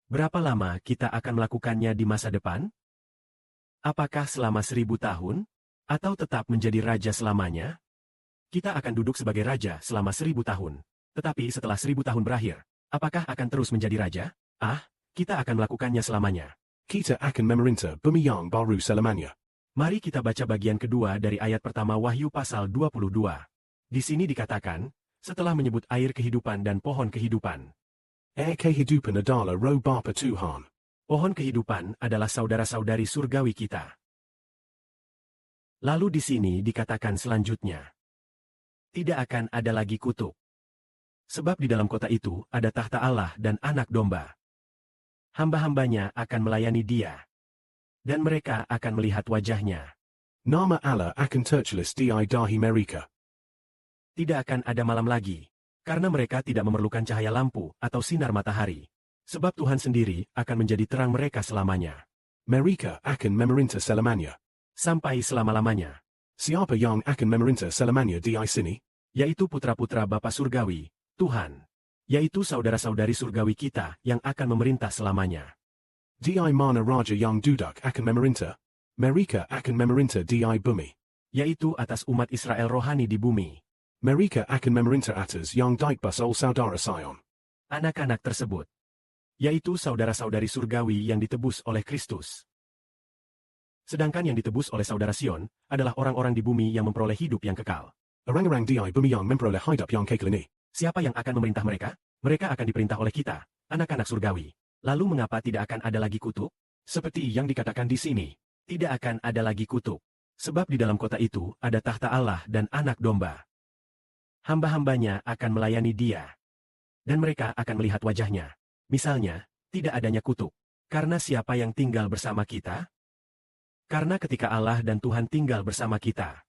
Berapa lama kita akan melakukannya di masa depan? Apakah selama 1000 tahun? Atau tetap menjadi raja selamanya? Kita akan duduk sebagai raja selama 1000 tahun. Tetapi setelah 1000 tahun berakhir, apakah akan terus menjadi raja? Kita akan melakukannya selamanya. Kita akan memerintah bumi yang baru selamanya. Mari kita baca bagian kedua dari ayat pertama Wahyu pasal 22. Di sini dikatakan, setelah menyebut air kehidupan dan pohon kehidupan. Air kehidupan adalah roh Bapa Tuhan. Pohon kehidupan adalah saudara-saudari surgawi kita. Lalu di sini dikatakan selanjutnya. Tidak akan ada lagi kutuk. Sebab di dalam kota itu ada tahta Allah dan anak domba. Hamba-hambanya akan melayani dia. Dan mereka akan melihat wajahnya. Nama Allah akan tertulis di dahi mereka. Tidak akan ada malam lagi. Karena mereka tidak memerlukan cahaya lampu atau sinar matahari. Sebab Tuhan sendiri akan menjadi terang mereka selamanya. Mereka akan memerintah selamanya. Sampai selama-lamanya. Siapa yang akan memerintah selamanya di sini? Yaitu putra-putra Bapa Surgawi, Tuhan. Yaitu saudara-saudari surgawi kita yang akan memerintah selamanya. Di mana raja yang duduk akan memerintah? Mereka akan memerintah di bumi. Yaitu atas umat Israel rohani di bumi. Mereka akan memerintah atas yang daikbas ol saudara Sion. Anak-anak tersebut. Yaitu saudara-saudari surgawi yang ditebus oleh Kristus. Sedangkan yang ditebus oleh saudara Sion adalah orang-orang di bumi yang memperoleh hidup yang kekal. Orang-orang di bumi yang memperoleh hidup yang kekal ini. Siapa yang akan memerintah mereka? Mereka akan diperintah oleh kita, anak-anak surgawi. Lalu mengapa tidak akan ada lagi kutuk? Seperti yang dikatakan di sini, tidak akan ada lagi kutuk. Sebab di dalam kota itu ada tahta Allah dan anak domba. Hamba-hambanya akan melayani dia. Dan mereka akan melihat wajahnya. Misalnya, tidak adanya kutuk. Karena siapa yang tinggal bersama kita? Karena ketika Allah dan Tuhan tinggal bersama kita,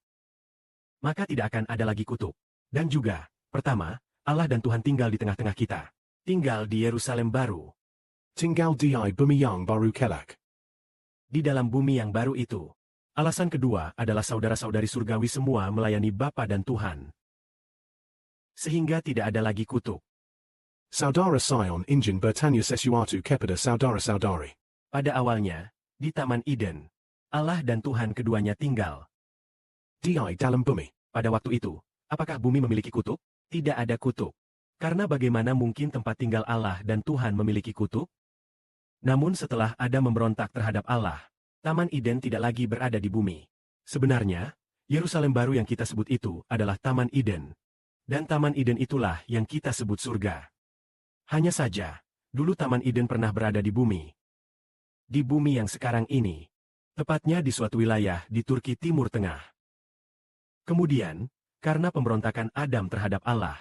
maka tidak akan ada lagi kutuk. Dan juga, pertama, Allah dan Tuhan tinggal di tengah-tengah kita. Tinggal di Yerusalem baru. Tinggal di bumi yang baru kelak. Di dalam bumi yang baru itu. Alasan kedua adalah saudara-saudari surgawi semua melayani Bapa dan Tuhan. Sehingga tidak ada lagi kutuk. Saudara Sion ingin bertanya sesuatu kepada saudara-saudari. Pada awalnya, di Taman Eden, Allah dan Tuhan keduanya tinggal. Di dalam bumi. Pada waktu itu, apakah bumi memiliki kutuk? Tidak ada kutuk. Karena bagaimana mungkin tempat tinggal Allah dan Tuhan memiliki kutuk? Namun setelah Adam memberontak terhadap Allah, Taman Eden tidak lagi berada di bumi. Sebenarnya, Yerusalem baru yang kita sebut itu adalah Taman Eden. Dan Taman Eden itulah yang kita sebut surga. Hanya saja, dulu Taman Eden pernah berada di bumi. Di bumi yang sekarang ini. Tepatnya di suatu wilayah di Turki Timur Tengah. Kemudian, karena pemberontakan Adam terhadap Allah,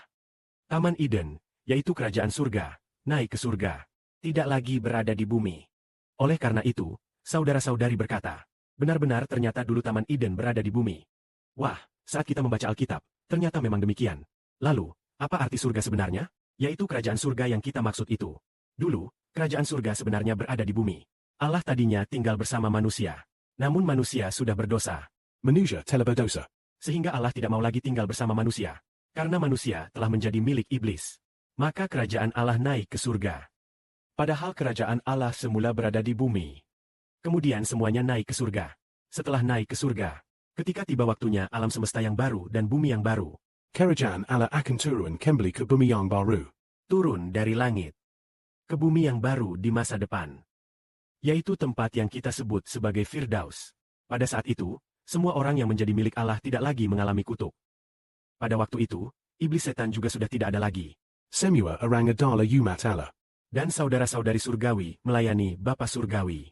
Taman Eden, yaitu kerajaan surga, naik ke surga. Tidak lagi berada di bumi. Oleh karena itu, saudara-saudari berkata, benar-benar ternyata dulu Taman Eden berada di bumi. Wah, saat kita membaca Alkitab, ternyata memang demikian. Lalu, apa arti surga sebenarnya? Yaitu kerajaan surga yang kita maksud itu. Dulu, kerajaan surga sebenarnya berada di bumi. Allah tadinya tinggal bersama manusia. Namun manusia sudah berdosa. Manusia telah berdosa. Sehingga Allah tidak mau lagi tinggal bersama manusia. Karena manusia telah menjadi milik iblis. Maka kerajaan Allah naik ke surga. Padahal kerajaan Allah semula berada di bumi. Kemudian semuanya naik ke surga. Setelah naik ke surga, ketika tiba waktunya alam semesta yang baru dan bumi yang baru, Kerajaan Allah akan turun kembali ke bumi yang baru. Turun dari langit ke bumi yang baru di masa depan. Yaitu tempat yang kita sebut sebagai Firdaus. Pada saat itu, semua orang yang menjadi milik Allah tidak lagi mengalami kutuk. Pada waktu itu, iblis setan juga sudah tidak ada lagi. Semua orang adalah umat Allah. Dan saudara-saudari surgawi melayani Bapa Surgawi.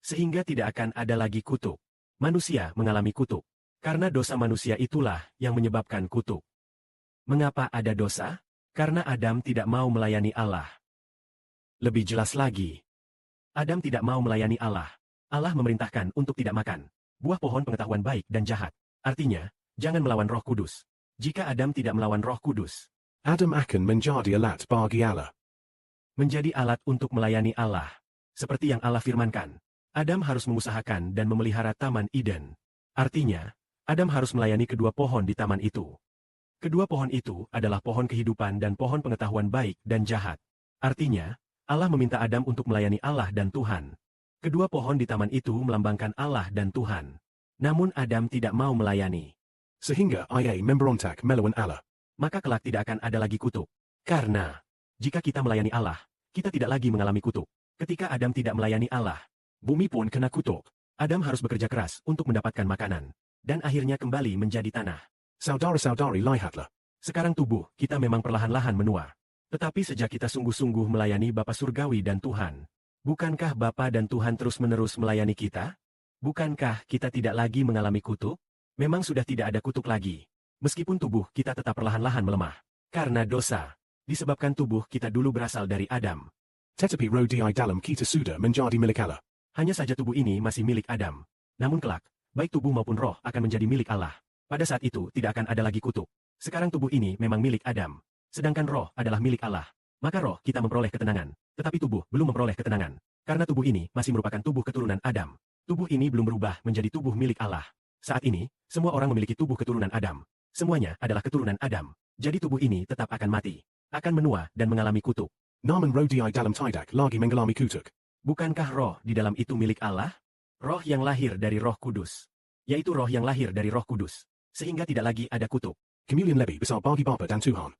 Sehingga tidak akan ada lagi kutuk. Manusia mengalami kutuk. Karena dosa manusia itulah yang menyebabkan kutuk. Mengapa ada dosa? Karena Adam tidak mau melayani Allah. Lebih jelas lagi, Adam tidak mau melayani Allah. Allah memerintahkan untuk tidak makan buah pohon pengetahuan baik dan jahat. Artinya, jangan melawan Roh Kudus. Jika Adam tidak melawan Roh Kudus, Adam akan menjadi alat bagi Allah. Menjadi alat untuk melayani Allah. Seperti yang Allah firmankan, Adam harus mengusahakan dan memelihara Taman Eden. Artinya, Adam harus melayani kedua pohon di taman itu. Kedua pohon itu adalah pohon kehidupan dan pohon pengetahuan baik dan jahat. Artinya, Allah meminta Adam untuk melayani Allah dan Tuhan. Kedua pohon di taman itu melambangkan Allah dan Tuhan. Namun Adam tidak mau melayani. Sehingga ia memberontak melawan Allah. Maka kelak tidak akan ada lagi kutuk. Karena, jika kita melayani Allah, kita tidak lagi mengalami kutuk. Ketika Adam tidak melayani Allah, bumi pun kena kutuk. Adam harus bekerja keras untuk mendapatkan makanan. Dan akhirnya kembali menjadi tanah. Saudara-saudari lihatlah. Sekarang tubuh kita memang perlahan-lahan menua. Tetapi sejak kita sungguh-sungguh melayani Bapa Surgawi dan Tuhan, bukankah Bapa dan Tuhan terus-menerus melayani kita? Bukankah kita tidak lagi mengalami kutuk? Memang sudah tidak ada kutuk lagi. Meskipun tubuh kita tetap perlahan-lahan melemah. Karena dosa. Disebabkan tubuh kita dulu berasal dari Adam. Tetapi roh di dalam kita sudah menjadi milik Allah. Hanya saja tubuh ini masih milik Adam. Namun kelak, baik tubuh maupun roh akan menjadi milik Allah. Pada saat itu tidak akan ada lagi kutuk. Sekarang tubuh ini memang milik Adam. Sedangkan roh adalah milik Allah. Maka roh kita memperoleh ketenangan. Tetapi tubuh belum memperoleh ketenangan. Karena tubuh ini masih merupakan tubuh keturunan Adam. Tubuh ini belum berubah menjadi tubuh milik Allah. Saat ini, semua orang memiliki tubuh keturunan Adam. Semuanya adalah keturunan Adam. Jadi tubuh ini tetap akan mati. Akan menua dan mengalami kutuk. Namun roh di dalam tidak lagi mengalami kutuk. Bukankah roh di dalam itu milik Allah? Roh yang lahir dari Roh Kudus. Yaitu roh yang lahir dari Roh Kudus. Sehingga tidak lagi ada kutuk. Kemuliaan lebih besar bagi Bapa dan Tuhan.